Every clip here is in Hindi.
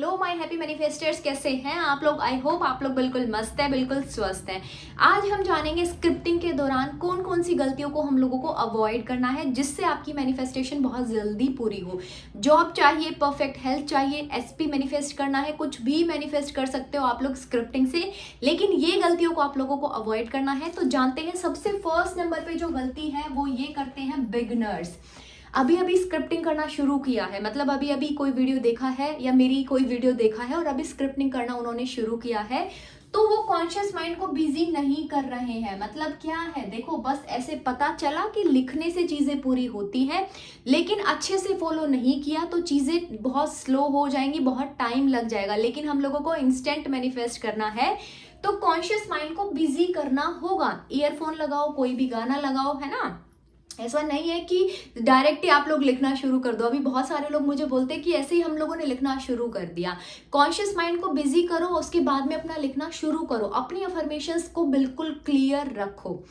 हेलो माय हैप्पी मैनिफेस्टर्स, कैसे हैं आप लोग। आई होप आप लोग बिल्कुल मस्त है, बिल्कुल स्वस्थ हैं। आज हम जानेंगे स्क्रिप्टिंग के दौरान कौन कौन सी गलतियों को हम लोगों को अवॉइड करना है जिससे आपकी मैनिफेस्टेशन बहुत जल्दी पूरी हो। जॉब चाहिए, परफेक्ट हेल्थ चाहिए, एसपी मैनिफेस्ट करना है, कुछ भी मैनिफेस्ट कर सकते हो आप लोग स्क्रिप्टिंग से, लेकिन ये गलतियों को आप लोगों को अवॉइड करना है। तो जानते हैं सबसे फर्स्ट नंबर पे जो गलती है वो ये करते हैं बिगनर्स। अभी अभी स्क्रिप्टिंग करना शुरू किया है, मतलब अभी अभी कोई वीडियो देखा है या मेरी कोई वीडियो देखा है और अभी स्क्रिप्टिंग करना उन्होंने शुरू किया है, तो वो कॉन्शियस माइंड को बिजी नहीं कर रहे हैं। मतलब क्या है, देखो बस ऐसे पता चला कि लिखने से चीजें पूरी होती हैं, लेकिन अच्छे से फॉलो नहीं किया तो चीजें बहुत स्लो हो जाएंगी, बहुत टाइम लग जाएगा। लेकिन हम लोगों को इंस्टेंट मैनिफेस्ट करना है तो कॉन्शियस माइंड को बिजी करना होगा। ईयरफोन लगाओ, कोई भी गाना लगाओ, है ना। ऐसा नहीं है कि डायरेक्ट ही आप लोग लिखना शुरू कर दो। अभी बहुत सारे लोग मुझे बोलते हैं कि ऐसे ही हम लोगों ने लिखना शुरू कर दिया। कॉन्शियस माइंड को बिजी करो, उसके बाद में अपना लिखना शुरू करो। अपनी अफर्मेशंस को बिल्कुल क्लियर रखो।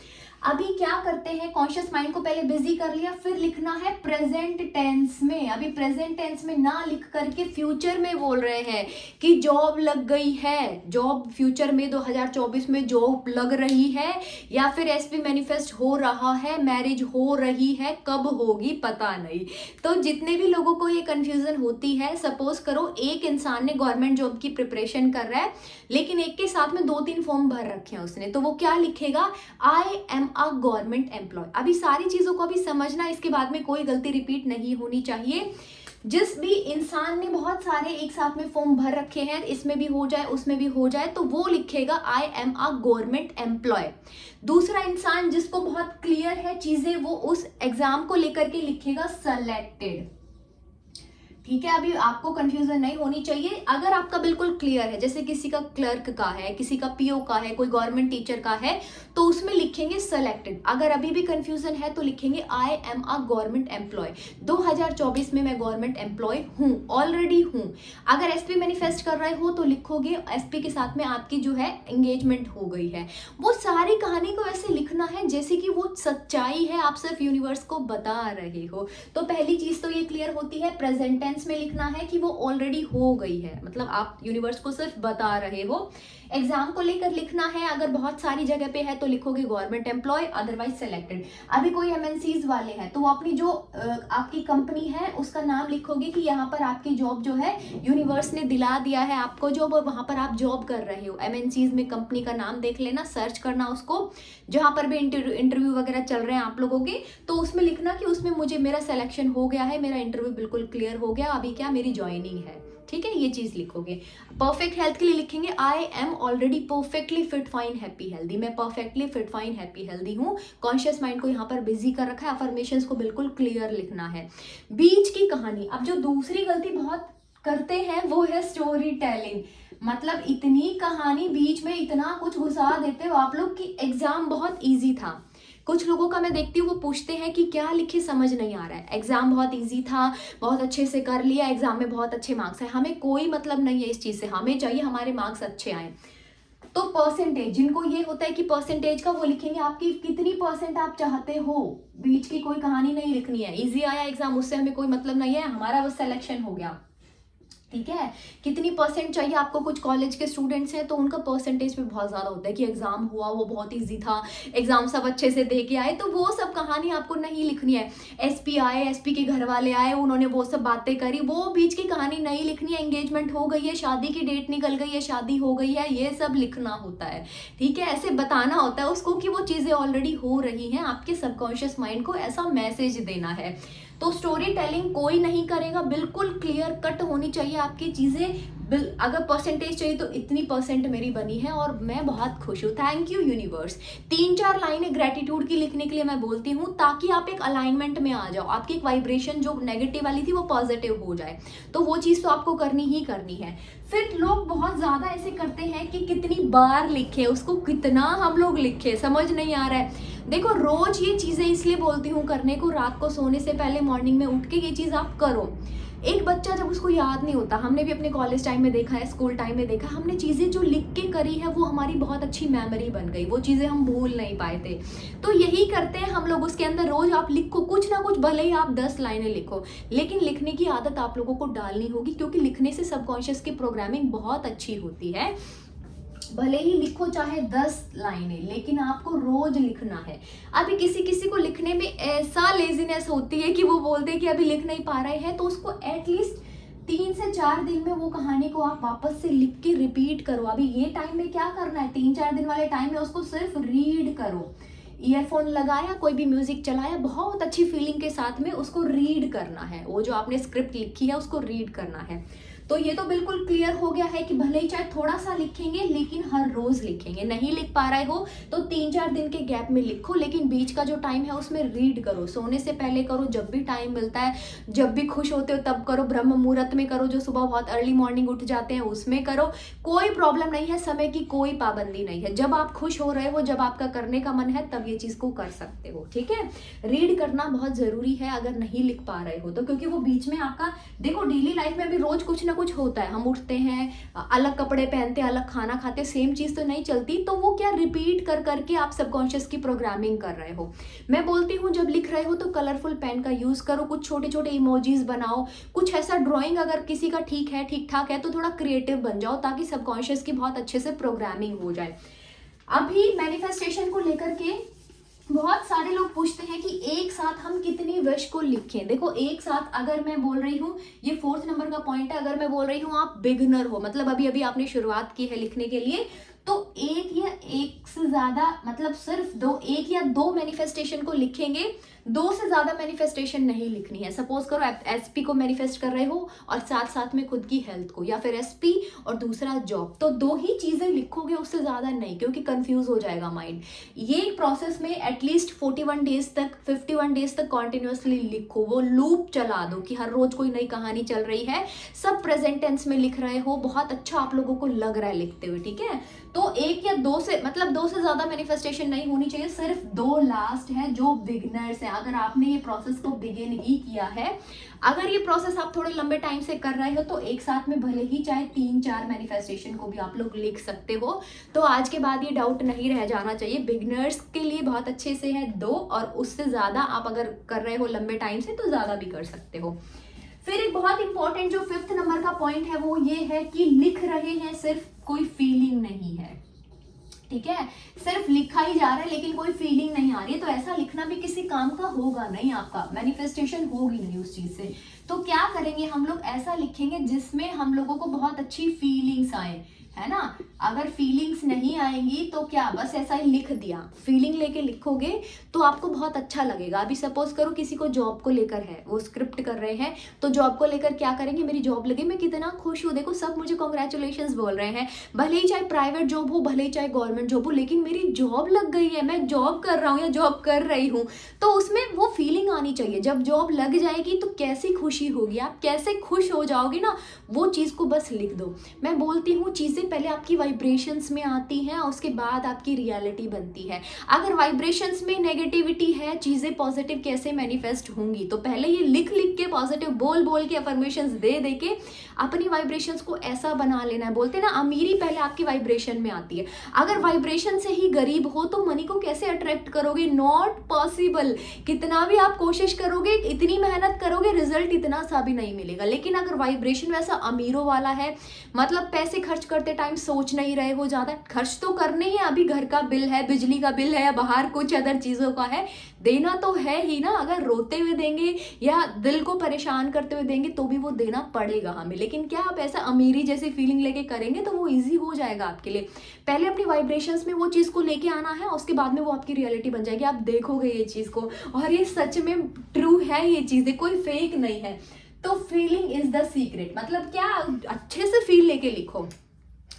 अभी क्या करते हैं, कॉन्शियस माइंड को पहले बिजी कर लिया, फिर लिखना है प्रेजेंट टेंस में। अभी प्रेजेंट टेंस में ना लिख करके फ्यूचर में बोल रहे हैं कि जॉब लग गई है, जॉब फ्यूचर में 2024 में जॉब लग रही है, या फिर एसपी मैनिफेस्ट हो रहा है, मैरिज हो रही है, कब होगी पता नहीं। तो जितने भी लोगों को ये कंफ्यूजन होती है, सपोज करो एक इंसान ने गवर्नमेंट जॉब की प्रिपरेशन कर रहा है, लेकिन एक के साथ में 2-3 फॉर्म भर रखे हैं उसने, तो वो क्या लिखेगा, I am a government employ. अभी सारी चीजों को अभी समझना, इसके बाद में कोई गलती रिपीट नहीं होनी चाहिए। जिस भी इंसान ने बहुत सारे एक साथ में फॉर्म भर रखे हैं, इसमें भी हो जाए उसमें भी हो जाए, तो वो लिखेगा I am a government employ. दूसरा इंसान जिसको बहुत क्लियर है चीजें, वो उस एग्जाम को लेकर के लिखेगा सेलेक्टेड। ठीक है, अभी आपको कंफ्यूजन नहीं होनी चाहिए। अगर आपका बिल्कुल क्लियर है, जैसे किसी का क्लर्क का है, किसी का पीओ का है, कोई गवर्नमेंट टीचर का है, तो उसमें लिखेंगे सेलेक्टेड। अगर अभी भी कंफ्यूजन है तो लिखेंगे I am a government employ. 2024 में मैं गवर्नमेंट एम्प्लॉय हूँ, ऑलरेडी हूँ। अगर एसपी मैनिफेस्ट कर रहे हो तो लिखोगे एसपी के साथ में आपकी जो है एंगेजमेंट हो गई है। वो सारी कहानी को ऐसे लिखना है जैसे कि वो सच्चाई है, आप सिर्फ यूनिवर्स को बता रहे हो। तो पहली चीज तो ये क्लियर होती है, प्रेजेंट टेंस में लिखना है कि वो ऑलरेडी हो गई है, मतलब आप यूनिवर्स को सिर्फ बता रहे हो। एग्जाम को लेकर लिखना है, अगर बहुत सारी जगह पे है तो लिखोगे गवर्नमेंट एम्प्लॉय, अदरवाइज सेलेक्टेड। अभी कोई एमएनसीज वाले हैं तो वो अपनी जो आपकी कंपनी है उसका नाम लिखोगे कि यहाँ पर आपकी जॉब जो है यूनिवर्स ने दिला दिया है आपको जॉब, और वहां पर आप जॉब कर रहे हो। एमएनसीज में कंपनी का नाम देख लेना, सर्च करना उसको, जहां पर भी इंटरव्यू वगैरह चल रहे हैं आप लोगों के, तो उसमें लिखना कि उसमें मुझे मेरा सिलेक्शन हो गया है, मेरा इंटरव्यू बिल्कुल क्लियर हो गया, अभी क्या मेरी ज्वाइनिंग है। ठीक है, ये चीज लिखोगे। परफेक्ट हेल्थ के लिए लिखेंगे I am already perfectly fit fine happy healthy. मैं perfectly fit fine happy healthy हूँ। कॉन्शियस माइंड को यहाँ पर बिजी कर रखा है, अफर्मेशंस को बिल्कुल क्लियर लिखना है। बीच की कहानी, अब जो दूसरी गलती बहुत करते हैं वो है स्टोरी टेलिंग। मतलब इतनी कहानी बीच में इतना कुछ घुसा देते हो आप लोग कि एग्जाम बहुत ईजी था। कुछ लोगों का मैं देखती हूँ वो पूछते हैं कि क्या लिखे समझ नहीं आ रहा है, एग्जाम बहुत इजी था, बहुत अच्छे से कर लिया, एग्जाम में बहुत अच्छे मार्क्स आए। हमें कोई मतलब नहीं है इस चीज से, हमें चाहिए हमारे मार्क्स अच्छे आए। तो परसेंटेज, जिनको ये होता है कि परसेंटेज का, वो लिखेंगे आपकी कितनी परसेंट आप चाहते हो। बीच की कोई कहानी नहीं लिखनी है, इजी आया एग्जाम उससे हमें कोई मतलब नहीं है, हमारा बस सिलेक्शन हो गया। ठीक है, कितनी परसेंट चाहिए आपको। कुछ कॉलेज के स्टूडेंट्स हैं तो उनका परसेंटेज भी बहुत ज़्यादा होता है कि एग्जाम हुआ वो बहुत इजी था, एग्जाम सब अच्छे से दे के आए, तो वो सब कहानी आपको नहीं लिखनी है। एसपी आए, एसपी के घर वाले आए, उन्होंने वो सब बातें करी, वो बीच की कहानी नहीं लिखनी है। एंगेजमेंट हो गई है, शादी की डेट निकल गई है, शादी हो गई है, ये सब लिखना होता है। ठीक है, ऐसे बताना होता है उसको कि वो चीज़ें ऑलरेडी हो रही हैं, आपके सबकॉन्शियस माइंड को ऐसा मैसेज देना है। तो स्टोरी टेलिंग कोई नहीं करेगा, बिल्कुल क्लियर कट होनी चाहिए आपकी चीजें। अगर परसेंटेज चाहिए तो इतनी परसेंट मेरी बनी है और मैं बहुत खुश हूँ, थैंक यू यूनिवर्स। 3-4 लाइनें ग्रेटिट्यूड की लिखने के लिए मैं बोलती हूँ, ताकि आप एक अलाइनमेंट में आ जाओ, आपकी एक वाइब्रेशन जो नेगेटिव वाली थी वो पॉजिटिव हो जाए। तो वो चीज़ तो आपको करनी ही करनी है। फिर लोग बहुत ज़्यादा ऐसे करते हैं कि कितनी बार लिखे, उसको कितना हम लोग लिखे, समझ नहीं आ रहा है। देखो रोज ये चीज़ें इसलिए बोलती हूँ करने को, रात को सोने से पहले मॉर्निंग में उठ के ये चीज़ आप करो। एक बच्चा जब उसको याद नहीं होता, हमने भी अपने कॉलेज टाइम में देखा है, स्कूल टाइम में देखा, हमने चीज़ें जो लिख के करी है वो हमारी बहुत अच्छी मेमोरी बन गई, वो चीज़ें हम भूल नहीं पाए थे। तो यही करते हैं हम लोग, उसके अंदर रोज आप लिखो कुछ ना कुछ, भले ही आप 10 लाइनें लिखो, लेकिन लिखने की आदत आप लोगों को डालनी होगी, क्योंकि लिखने से सबकॉन्शियस की प्रोग्रामिंग बहुत अच्छी होती है। भले ही लिखो चाहे 10 लाइनें, लेकिन आपको रोज लिखना है। अभी किसी किसी को लिखने में ऐसा लेजीनेस होती है कि वो बोलते हैं कि अभी लिख नहीं पा रहे हैं, तो उसको एटलीस्ट 3 से 4 दिन में वो कहानी को आप वापस से लिख के रिपीट करो। अभी ये टाइम में क्या करना है, 3-4 दिन वाले टाइम में उसको सिर्फ रीड करो। ईयरफोन लगाया, कोई भी म्यूजिक चलाया, बहुत अच्छी फीलिंग के साथ में उसको रीड करना है। वो जो आपने स्क्रिप्ट लिखी है उसको रीड करना है। तो ये तो बिल्कुल क्लियर हो गया है कि भले ही चाहे थोड़ा सा लिखेंगे, लेकिन हर रोज लिखेंगे। नहीं लिख पा रहे हो तो 3-4 दिन के गैप में लिखो, लेकिन बीच का जो टाइम है उसमें रीड करो। सोने से पहले करो, जब भी टाइम मिलता है, जब भी खुश होते हो तब करो, ब्रह्म मुहूर्त में करो, जो सुबह बहुत अर्ली मॉर्निंग उठ जाते हैं उसमें करो। कोई प्रॉब्लम नहीं है, समय की कोई पाबंदी नहीं है। जब आप खुश हो रहे हो, जब आपका करने का मन है, तब ये चीज को कर सकते हो। ठीक है, रीड करना बहुत जरूरी है अगर नहीं लिख पा रहे हो तो, क्योंकि वो बीच में आपका, देखो डेली लाइफ में भी रोज कुछ ना कुछ होता है। हम उठते हैं, अलग कपड़े पहनते हैं, अलग खाना खाते, सेम चीज तो नहीं चलती। तो वो क्या रिपीट कर करके आप सबकॉन्शियस की प्रोग्रामिंग कर रहे हो। मैं बोलती हूँ जब लिख रहे हो तो कलरफुल पेन का यूज करो, कुछ छोटे छोटे इमोजीज बनाओ, कुछ ऐसा ड्राइंग अगर किसी का ठीक ठाक है तो थोड़ा क्रिएटिव बन जाओ, ताकि सबकॉन्शियस की बहुत अच्छे से प्रोग्रामिंग हो जाए। अभी मैनिफेस्टेशन को लेकर के बहुत सारे लोग पूछते हैं कि एक साथ हम कितनी विश को लिखें। देखो एक साथ, अगर मैं बोल रही हूँ, ये 4th नंबर का पॉइंट है, अगर मैं बोल रही हूँ आप बिगिनर हो, मतलब अभी अभी आपने शुरुआत की है लिखने के लिए, तो एक या एक से ज्यादा, मतलब सिर्फ दो, एक या दो मैनिफेस्टेशन को लिखेंगे, 2 से ज्यादा मैनिफेस्टेशन नहीं लिखनी है। सपोज करो एसपी को मैनिफेस्ट कर रहे हो और साथ साथ में खुद की हेल्थ को, या फिर एसपी और दूसरा जॉब, तो 2 ही चीजें लिखोगे, उससे ज्यादा नहीं, क्योंकि कंफ्यूज हो जाएगा माइंड। ये प्रोसेस में एटलीस्ट 41 डेज तक, 51 डेज तक कॉन्टिन्यूसली लिखो, वो लूप चला दो कि हर रोज कोई नई कहानी चल रही है, सब प्रेजेंट टेंस में लिख रहे हो, बहुत अच्छा आप लोगों को लग रहा है लिखते हुए। ठीक है, तो 1 या 2 से, मतलब 2 से ज्यादा मैनिफेस्टेशन नहीं होनी चाहिए, सिर्फ 2 लास्ट है जो बिगिनर्स है। अगर आपने ये प्रोसेस को बिगिन ही किया है, अगर ये प्रोसेस आप थोड़े लंबे टाइम से कर रहे हो, तो एक साथ में भले ही चाहे 3-4 मैनिफेस्टेशन को भी आप लोग लिख सकते हो। तो आज के बाद ये डाउट नहीं रह जाना चाहिए, बिगिनर्स के लिए बहुत अच्छे से है 2, और उससे ज्यादा आप अगर कर रहे हो लंबे टाइम से तो ज्यादा भी कर सकते हो। फिर एक बहुत इंपॉर्टेंट जो 5th नंबर का पॉइंट है वो ये है कि लिख रहे हैं, सिर्फ कोई फीलिंग नहीं है। ठीक है, सिर्फ लिखा ही जा रहा है लेकिन कोई फीलिंग नहीं आ रही है, तो ऐसा लिखना भी किसी काम का होगा नहीं, आपका मैनिफेस्टेशन होगी नहीं उस चीज से। तो क्या करेंगे हम लोग, ऐसा लिखेंगे जिसमें हम लोगों को बहुत अच्छी फीलिंग्स आए, है ना। अगर फीलिंग्स नहीं आएंगी तो क्या, बस ऐसा ही लिख दिया, फीलिंग लेके लिखोगे तो आपको बहुत अच्छा लगेगा। अभी सपोज करो किसी को जॉब को लेकर है, वो स्क्रिप्ट कर रहे हैं, तो जॉब को लेकर क्या करेंगे, मेरी जॉब लगी, मैं कितना खुश हूँ, देखो सब मुझे कॉन्ग्रेचुलेशंस बोल रहे हैं, भले ही चाहे प्राइवेट जॉब हो, भले ही चाहे गवर्नमेंट जॉब हो, लेकिन मेरी जॉब लग गई है, मैं जॉब कर रहा हूँ या जॉब कर रही हूँ। तो उसमें वो फीलिंग आनी चाहिए, जब जॉब लग जाएगी तो कैसी खुशी होगी, आप कैसे खुश हो जाओगे ना, वो चीज को बस लिख दो। मैं बोलती हूँ चीजें पहले आपकी वाइब्रेशंस में आती हैं, उसके बाद आपकी रियलिटी बनती है। अगर वाइब्रेशंस में नेगेटिविटी है, चीजें पॉजिटिव कैसे मैनिफेस्ट होंगी, तो पहले ये लिख लिख के, पॉजिटिव बोल बोल के, अफर्मेशंस दे दे के अपनी वाइब्रेशंस को ऐसा बना लेना है। बोलते हैं ना, अमीरी पहले आपकी वाइब्रेशन में आती है। अगर वाइब्रेशन से ही गरीब हो तो मनी को कैसे अट्रैक्ट करोगे, नॉट पॉसिबल। कितना भी आप कोशिश करोगे, इतनी मेहनत करोगे, रिजल्ट इतना सा भी नहीं मिलेगा। लेकिन अगर वाइब्रेशन वैसा अमीरों वाला है, मतलब पैसे खर्च करते टाइम सोच नहीं रहे हो, ज्यादा खर्च तो करने ही, अभी घर का बिल है, बिजली का बिल है, या बाहर कुछ अदर चीजों का है, देना तो है ही ना। अगर रोते हुए देंगे या दिल को परेशान करते हुए देंगे तो भी वो देना पड़ेगा हमें। लेकिन क्या आप ऐसा अमीरी जैसी फीलिंग लेके करेंगे तो वो इजी हो जाएगा आपके लिए। पहले अपनी वाइब्रेशंस में वो चीज को लेके आना है, उसके बाद में वो आपकी रियलिटी बन जाएगी। आप देखोगे ये चीज को, और ये सच में ट्रू है, ये चीजें कोई फेक नहीं है। तो फीलिंग इज द सीक्रेट, मतलब क्या, अच्छे से फील लेके लिखो।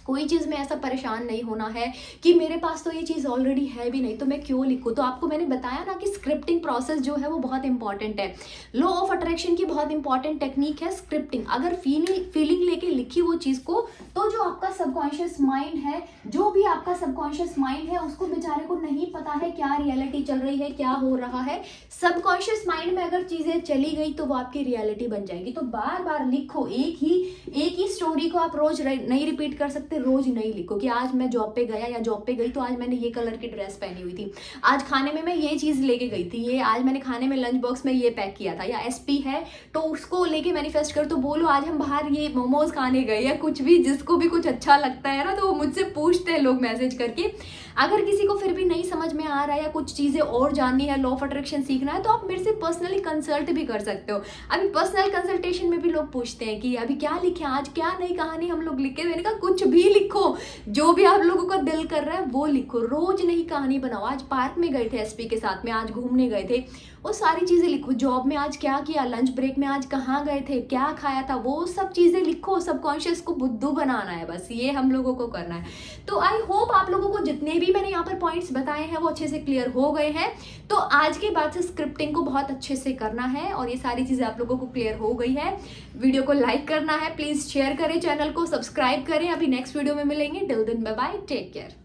कोई चीज़ में ऐसा परेशान नहीं होना है कि मेरे पास तो ये चीज़ ऑलरेडी है भी नहीं तो मैं क्यों लिखूँ। तो आपको मैंने बताया ना कि स्क्रिप्टिंग प्रोसेस जो है वो बहुत इंपॉर्टेंट है। लॉ ऑफ अट्रैक्शन की बहुत इंपॉर्टेंट टेक्निक है स्क्रिप्टिंग। अगर फीलिंग लेके लिखी वो चीज़ को, तो जो आपका सबकॉन्शियस माइंड है, जो भी आपका सबकॉन्शियस माइंड है उसको बेचारे को नहीं पता है क्या रियलिटी चल रही है, क्या हो रहा है। सबकॉन्शियस माइंड में अगर चीजें चली गई तो वो आपकी रियलिटी बन जाएगी। तो बार बार लिखो, एक ही स्टोरी को आप रोज नहीं रिपीट कर सकते। रोज नहीं लिखो कि आज मैं जॉब पे गया या जॉब पे गई तो आज मैंने ये कलर की ड्रेस पहनी हुई थी, आज खाने में मैं ये चीज लेके गई थी, ये आज मैंने खाने में लंच बॉक्स में ये पैक किया था। या एसपी है तो उसको लेके मैनिफेस्ट कर, तो बोलो आज हम बाहर ये मोमोज खाने गए, या कुछ भी, जिसको भी कुछ अच्छा लगता है ना तो वो मुझसे पूछते हैं लोग मैसेज करके। अगर किसी को फिर भी नहीं समझ में आ रहा है या कुछ चीजें और जाननी है, लॉ ऑफ अट्रैक्शन सीखना है, तो आप मेरे से पर्सनली कंसल्ट भी कर सकते हो। अभी पर्सनल कंसल्टेशन में भी लोग पूछते हैं कि अभी क्या लिखें, आज क्या नई कहानी हम लोग लिखे। मैंने कहा कुछ भी लिखो, जो भी आप लोगों का दिल कर रहा है वो लिखो। रोज नई कहानी बनाओ। आज पार्क में गए थे एसपी के साथ में, आज घूमने गए थे, वो सारी चीजें लिखो। जॉब में आज क्या किया, लंच ब्रेक में आज कहाँ गए थे, क्या खाया था, वो सब चीजें लिखो। सबकॉन्शियस को बुद्धू बनाना है, बस ये हम लोगों को करना है। तो आई होप आप लोगों को जितने भी मैंने यहाँ पर पॉइंट्स बताए हैं वो अच्छे से क्लियर हो गए हैं। तो आज के बाद से स्क्रिप्टिंग को बहुत अच्छे से करना है और ये सारी चीजें आप लोगों को क्लियर हो गई है। वीडियो को लाइक करना है, प्लीज शेयर करें, चैनल को सब्सक्राइब करें। अभी नेक्स्ट वीडियो में मिलेंगे। Till then bye bye, take care.